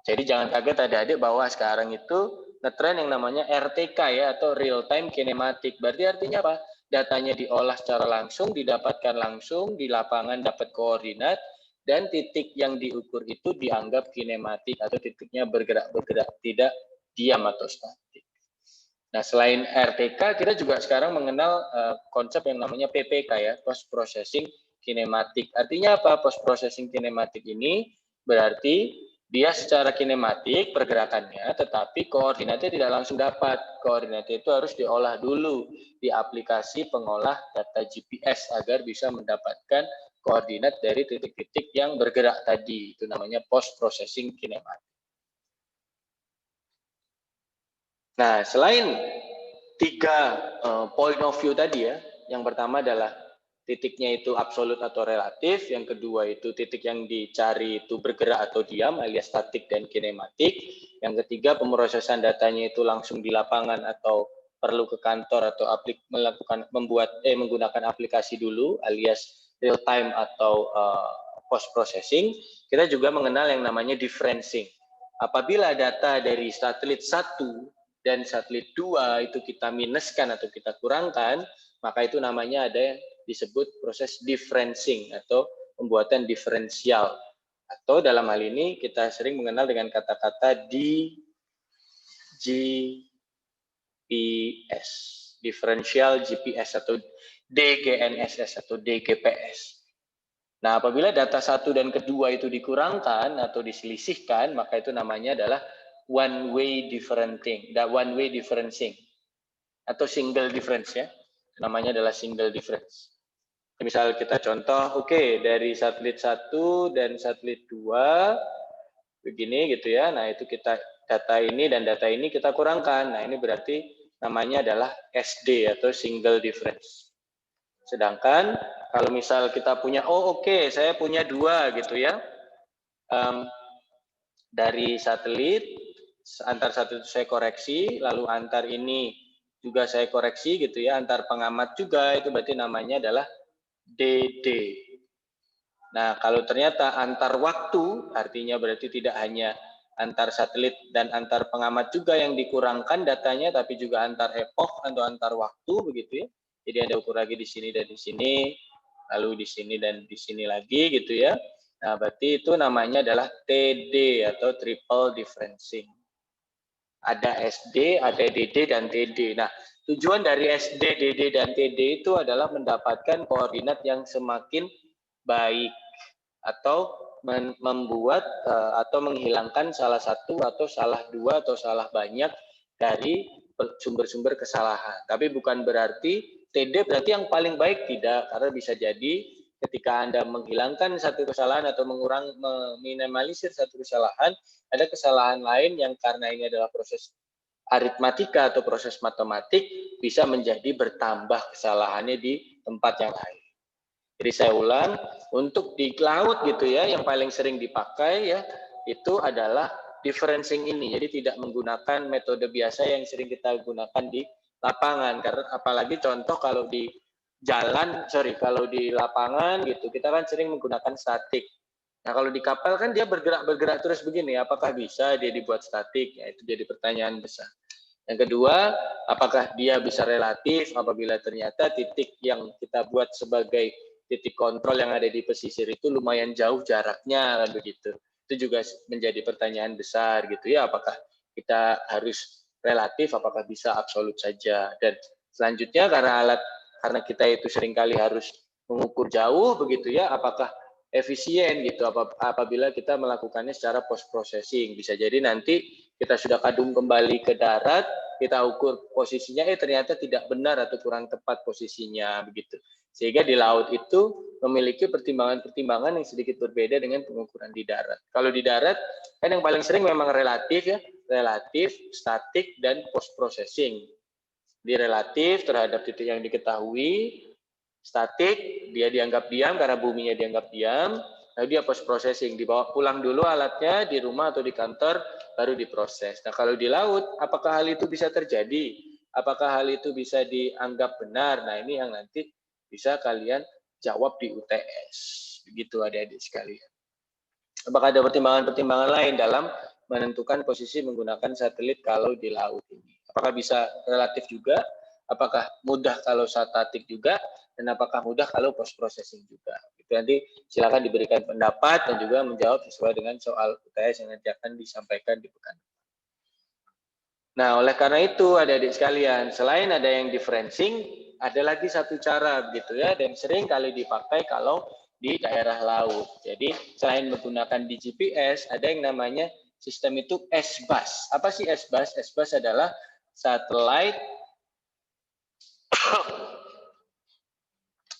Jadi jangan kaget adik-adik bahwa sekarang itu ngetren yang namanya RTK ya, atau real time kinematic. Berarti artinya apa? datanya diolah secara langsung, didapatkan langsung, di lapangan dapat koordinat, dan titik yang diukur itu dianggap kinematik atau titiknya bergerak-bergerak, tidak diam atau statik. Nah, selain RTK, kita juga sekarang mengenal konsep yang namanya PPK ya, Post Processing Kinematik. Artinya apa? Post Processing Kinematik ini berarti dia secara kinematik pergerakannya, tetapi koordinatnya tidak langsung dapat. Koordinatnya itu harus diolah dulu di aplikasi pengolah data GPS agar bisa mendapatkan koordinat dari titik-titik yang bergerak tadi. Itu namanya post processing kinematik. Nah, selain 3 point of view tadi ya, yang pertama adalah titiknya itu absolut atau relatif, yang kedua itu titik yang dicari itu bergerak atau diam alias statik dan kinematik, yang ketiga pemrosesan datanya itu langsung di lapangan atau perlu ke kantor atau menggunakan aplikasi dulu alias real time atau post processing. Kita juga mengenal yang namanya differencing. Apabila data dari satelit 1 dan satelit 2 itu kita minuskan atau kita kurangkan, maka itu namanya ada yang disebut proses differencing atau pembuatan diferensial. Atau dalam hal ini kita sering mengenal dengan kata-kata DGPS, differential GPS atau DGNSS atau DGPS. Nah, apabila data 1 dan kedua itu dikurangkan atau diselisihkan, maka itu namanya adalah one way differencing atau single difference ya. Namanya adalah single difference. Misal kita contoh, dari satelit 1 dan satelit 2 begini gitu ya. Nah, itu kita data ini dan data ini kita kurangkan. Nah, ini berarti namanya adalah SD atau single difference. Sedangkan kalau misal kita punya saya punya 2 gitu ya. Dari satelit antar satu saya koreksi, lalu antar ini juga saya koreksi gitu ya, antar pengamat juga, itu berarti namanya adalah DD. Nah, kalau ternyata antar waktu, artinya berarti tidak hanya antar satelit dan antar pengamat juga yang dikurangkan datanya, tapi juga antar epoch atau antar waktu begitu ya. Jadi ada ukur lagi di sini dan di sini, lalu di sini dan di sini lagi gitu ya. Nah, berarti itu namanya adalah TD atau triple differencing. Ada SD, ada DD, dan TD. Nah, tujuan dari SD, DD, dan TD itu adalah mendapatkan koordinat yang semakin baik atau membuat atau menghilangkan salah satu atau salah dua atau salah banyak dari sumber-sumber kesalahan. Tapi bukan berarti TD berarti yang paling baik, tidak, karena bisa jadi ketika Anda menghilangkan satu kesalahan atau meminimalisir satu kesalahan, ada kesalahan lain yang karena ini adalah proses aritmatika atau proses matematik bisa menjadi bertambah kesalahannya di tempat yang lain. Jadi saya ulang, untuk di cloud gitu ya, yang paling sering dipakai ya, itu adalah differencing ini. Jadi tidak menggunakan metode biasa yang sering kita gunakan di lapangan. Karena apalagi contoh kalau di kalau di lapangan gitu, kita kan sering menggunakan statik. Nah, kalau di kapal kan dia bergerak terus begini, apakah bisa dia dibuat statik? Ya, itu jadi pertanyaan besar. Yang kedua, apakah dia bisa relatif apabila ternyata titik yang kita buat sebagai titik kontrol yang ada di pesisir itu lumayan jauh jaraknya, begitu. Itu juga menjadi pertanyaan besar gitu ya, apakah kita harus relatif, apakah bisa absolut saja. Dan selanjutnya karena kita itu seringkali harus mengukur jauh begitu ya, apakah efisien gitu apabila kita melakukannya secara post processing. Bisa jadi nanti kita sudah kadung kembali ke darat, kita ukur posisinya, ternyata tidak benar atau kurang tepat posisinya begitu. Sehingga di laut itu memiliki pertimbangan-pertimbangan yang sedikit berbeda dengan pengukuran di darat. Kalau di darat kan yang paling sering memang relatif ya, relatif, statik, dan post processing. Di relatif terhadap titik yang diketahui, statik dia dianggap diam karena buminya dianggap diam, lalu dia post processing, dibawa pulang dulu alatnya di rumah atau di kantor baru diproses. Nah, kalau di laut apakah hal itu bisa terjadi? Apakah hal itu bisa dianggap benar? Nah, ini yang nanti bisa kalian jawab di UTS. Begitu adik-adik sekalian. Apakah ada pertimbangan-pertimbangan lain dalam menentukan posisi menggunakan satelit kalau di laut ini? Apakah bisa relatif juga? apakah mudah kalau statik juga, dan apakah mudah kalau post processing juga. Itu nanti silakan diberikan pendapat dan juga menjawab sesuai dengan soal UTS yang nanti akan disampaikan di pekan. Nah, oleh karena itu adik-adik sekalian, selain ada yang differencing, ada lagi satu cara begitu ya, dan sering kali dipakai kalau di daerah laut. Jadi selain menggunakan di GPS, ada yang namanya sistem itu SBAS. Apa sih SBAS? SBAS adalah Satellite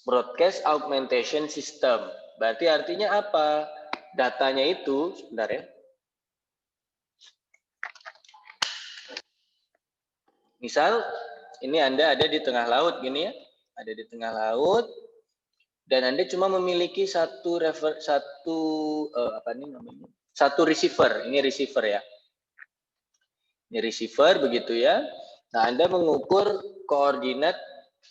Broadcast Augmentation System. Berarti artinya apa? Datanya itu, sebentar ya. Misal, ini Anda ada di tengah laut gini ya. Ada di tengah laut, dan Anda cuma memiliki satu receiver. Ini receiver ya. Ini receiver begitu ya. Nah, Anda mengukur koordinat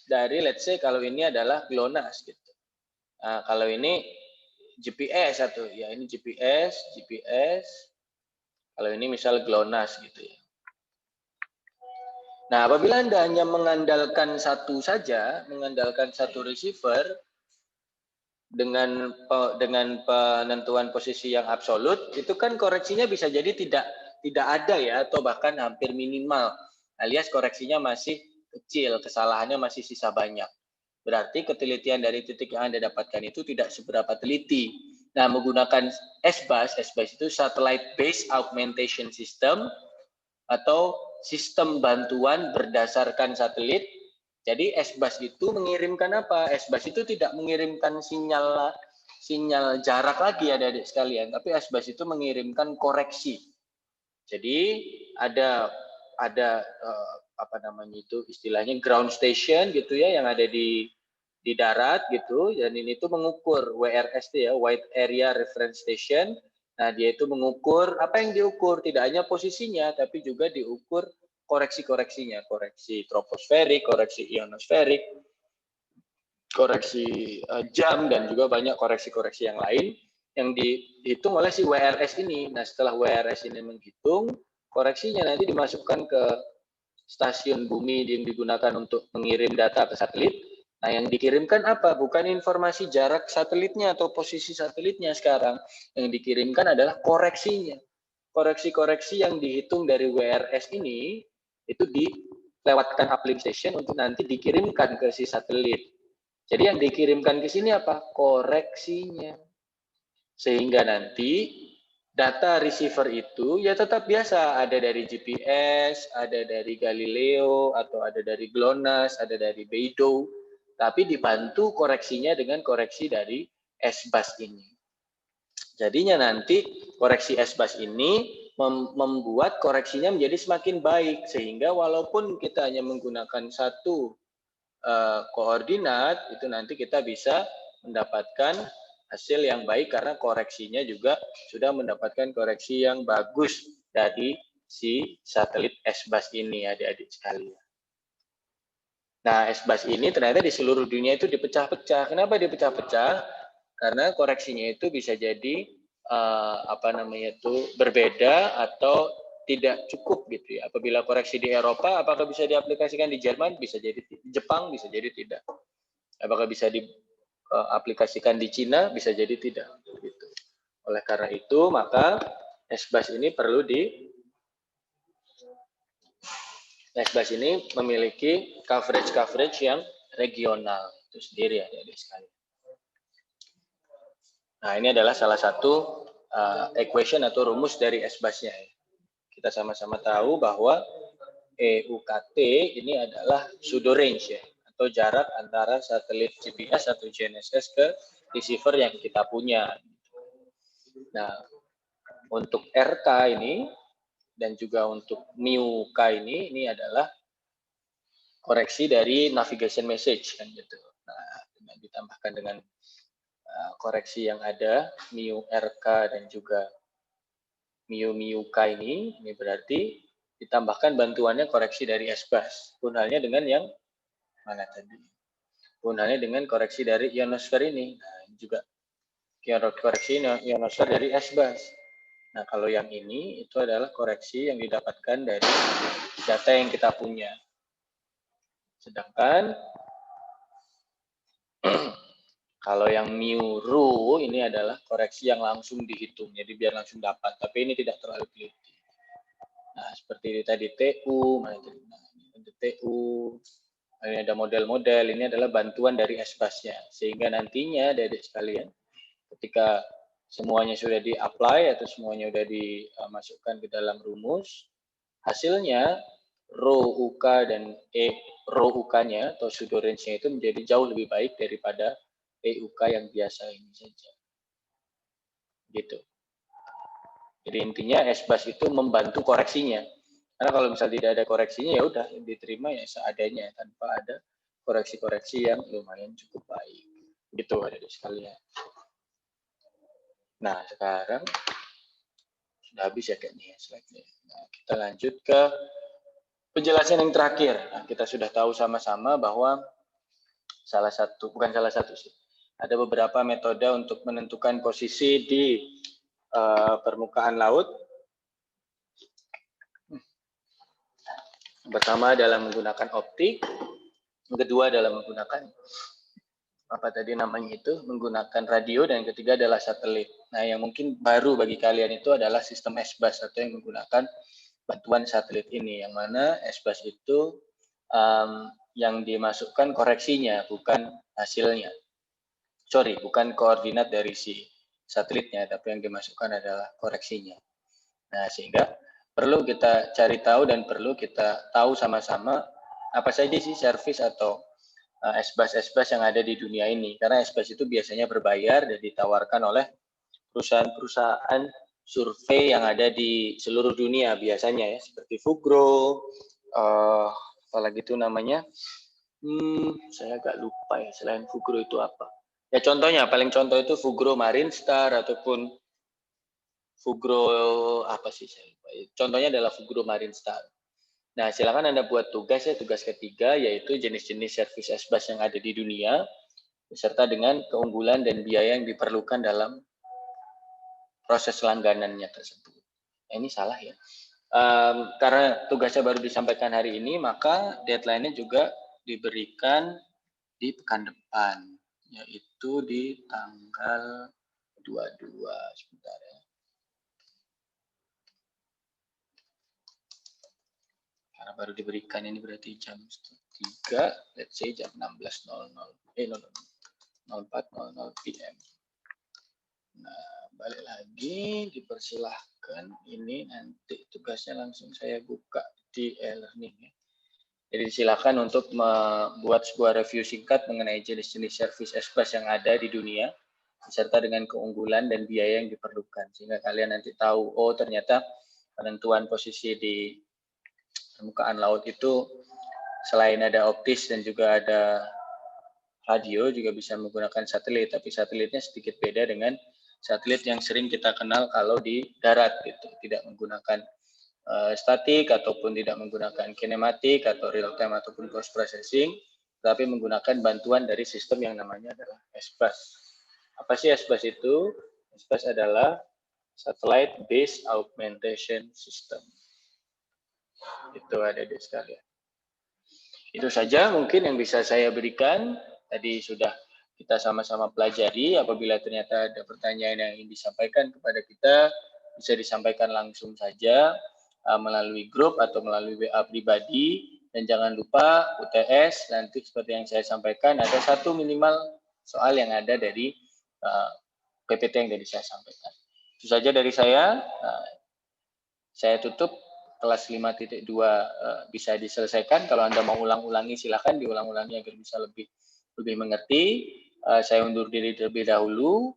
dari, let's say kalau ini adalah GLONASS gitu. Nah, kalau ini GPS atau ya ini GPS. Kalau ini misal GLONASS gitu ya. Nah, apabila Anda hanya mengandalkan satu saja, mengandalkan satu receiver dengan penentuan posisi yang absolut, itu kan koreksinya bisa jadi tidak ada ya, atau bahkan hampir minimal, alias koreksinya masih kecil, kesalahannya masih sisa banyak. Berarti ketelitian dari titik yang Anda dapatkan itu tidak seberapa teliti. Nah, menggunakan SBAS itu Satellite Based Augmentation System, atau sistem bantuan berdasarkan satelit. Jadi SBAS itu mengirimkan apa? SBAS itu tidak mengirimkan sinyal jarak lagi adik-adik sekalian, tapi SBAS itu mengirimkan koreksi. Jadi ada apa namanya itu istilahnya ground station gitu ya, yang ada di darat gitu, dan ini tuh mengukur WRST ya, Wide Area Reference Station. Nah, dia itu mengukur apa yang diukur, tidak hanya posisinya tapi juga diukur koreksi-koreksinya, koreksi troposferik, koreksi ionosferik, koreksi jam, dan juga banyak koreksi-koreksi yang lain yang dihitung oleh si WRS ini. Nah, setelah WRS ini menghitung, koreksinya nanti dimasukkan ke stasiun bumi yang digunakan untuk mengirim data ke satelit. Nah, yang dikirimkan apa? Bukan informasi jarak satelitnya atau posisi satelitnya sekarang. Yang dikirimkan adalah koreksinya. Koreksi-koreksi yang dihitung dari WRS ini, itu dilewatkan uplink station untuk nanti dikirimkan ke si satelit. Jadi yang dikirimkan ke sini apa? Koreksinya. Sehingga nanti data receiver itu ya tetap biasa, ada dari GPS, ada dari Galileo, atau ada dari GLONASS, ada dari Beidou, tapi dibantu koreksinya dengan koreksi dari SBAS ini. Jadinya nanti koreksi SBAS ini membuat koreksinya menjadi semakin baik, sehingga walaupun kita hanya menggunakan satu koordinat, itu nanti kita bisa mendapatkan hasil yang baik karena koreksinya juga sudah mendapatkan koreksi yang bagus dari si satelit SBAS ini, adik-adik sekalian. Nah, SBAS ini ternyata di seluruh dunia itu dipecah-pecah. Kenapa dipecah-pecah? Karena koreksinya itu bisa jadi berbeda atau tidak cukup gitu ya. Apabila koreksi di Eropa, apakah bisa diaplikasikan di Jerman? Bisa jadi di Jepang, bisa jadi tidak. Apakah bisa diaplikasikan di Cina? Bisa jadi tidak. Gitu. Oleh karena itu, maka SBAS ini SBAS ini memiliki coverage yang regional itu sendiri ya, adik sekali. Nah, ini adalah salah satu equation atau rumus dari SBAS-nya. Kita sama-sama tahu bahwa EUKT ini adalah pseudo range ya, atau jarak antara satelit GPS atau GNSS ke receiver yang kita punya. Nah, untuk RK ini dan juga untuk MIUK ini adalah koreksi dari navigation message kan gitu. Nah, dengan ditambahkan dengan koreksi yang ada MIU RK dan juga MIUK ini berarti ditambahkan bantuannya koreksi dari SBAS. Pun halnya dengan yang mana tadi? Pun halnya dengan koreksi dari ionosfer ini. Nah, ini juga koreksi ionosfer dari SBAS. Nah, kalau yang ini itu adalah koreksi yang didapatkan dari data yang kita punya. Sedangkan kalau yang mu ru ini adalah koreksi yang langsung dihitung, jadi biar langsung dapat. Tapi ini tidak terlalu teliti. Nah, seperti ini tadi TU, TU, ini ada model-model, ini adalah bantuan dari SBAS-nya. Sehingga nantinya adik-adik sekalian, ketika semuanya sudah di-apply atau semuanya sudah dimasukkan ke dalam rumus, hasilnya rho UK dan rho UK-nya atau pseudo range-nya itu menjadi jauh lebih baik daripada EUK yang biasa ini saja. Gitu. Jadi intinya SBAS itu membantu koreksinya. Karena kalau misalnya tidak ada koreksinya ya udah diterima ya seadanya tanpa ada koreksi-koreksi yang lumayan cukup baik. Gitu adik sekalian. Nah, sekarang sudah habis ya kayaknya slide-nya. Nah, kita lanjut ke penjelasan yang terakhir. Nah, kita sudah tahu sama-sama bahwa bukan salah satu sih. Ada beberapa metode untuk menentukan posisi di permukaan laut. Pertama adalah menggunakan optik, yang kedua adalah menggunakan apa tadi namanya itu, menggunakan radio, dan yang ketiga adalah satelit. Nah, yang mungkin baru bagi kalian itu adalah sistem SBAS atau yang menggunakan bantuan satelit ini, yang mana SBAS itu yang dimasukkan koreksinya, bukan hasilnya. Sorry, bukan koordinat dari si satelitnya, tapi yang dimasukkan adalah koreksinya. Nah, sehingga perlu kita cari tahu dan perlu kita tahu sama-sama apa saja sih service atau SBAS-SBAS yang ada di dunia ini. Karena SBAS itu biasanya berbayar dan ditawarkan oleh perusahaan-perusahaan survei yang ada di seluruh dunia biasanya ya, seperti Fugro, apalagi itu namanya, saya agak lupa ya, selain Fugro itu apa. Ya contohnya, paling contoh itu Fugro Marinstar ataupun Fugro apa sih saya lupa. Contohnya adalah Fugro Marinstar. Nah, silakan Anda buat tugas ya, tugas ketiga yaitu jenis-jenis servis SBAS yang ada di dunia beserta dengan keunggulan dan biaya yang diperlukan dalam proses langganannya tersebut. Nah, ini salah ya. Karena tugasnya baru disampaikan hari ini, maka deadline-nya juga diberikan di pekan depan, yaitu di tanggal 22. Sebentar ya. Karena baru diberikan ini berarti jam 3, let's say jam 16.00. 04.00 PM. Nah, balik lagi, dipersilahkan. Ini nanti tugasnya langsung saya buka di e-learning ya. Jadi silakan untuk membuat sebuah review singkat mengenai jenis-jenis service SBAS yang ada di dunia, beserta dengan keunggulan dan biaya yang diperlukan. Sehingga kalian nanti tahu, oh ternyata penentuan posisi di permukaan laut itu selain ada optis dan juga ada radio juga bisa menggunakan satelit, tapi satelitnya sedikit beda dengan satelit yang sering kita kenal kalau di darat gitu, tidak menggunakan statik ataupun tidak menggunakan kinematik atau real time ataupun post processing, tapi menggunakan bantuan dari sistem yang namanya adalah SBAS. Apa sih SBAS itu? SBAS adalah Satellite Based Augmentation System. Itu ada di sekalian. Itu saja mungkin yang bisa saya berikan. Tadi sudah kita sama-sama pelajari. Apabila ternyata ada pertanyaan yang ingin disampaikan kepada kita, bisa disampaikan langsung saja melalui grup atau melalui WA pribadi. Dan jangan lupa UTS, nanti seperti yang saya sampaikan, ada satu minimal soal yang ada dari PPT yang tadi saya sampaikan. Itu saja dari saya. Saya tutup. Kelas 5.2 bisa diselesaikan. Kalau Anda mau ulang-ulangi, silakan diulang-ulangi agar bisa lebih mengerti. Saya undur diri terlebih dahulu.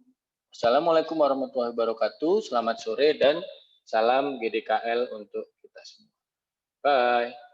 Assalamualaikum warahmatullahi wabarakatuh. Selamat sore dan salam GDKL untuk kita semua. Bye.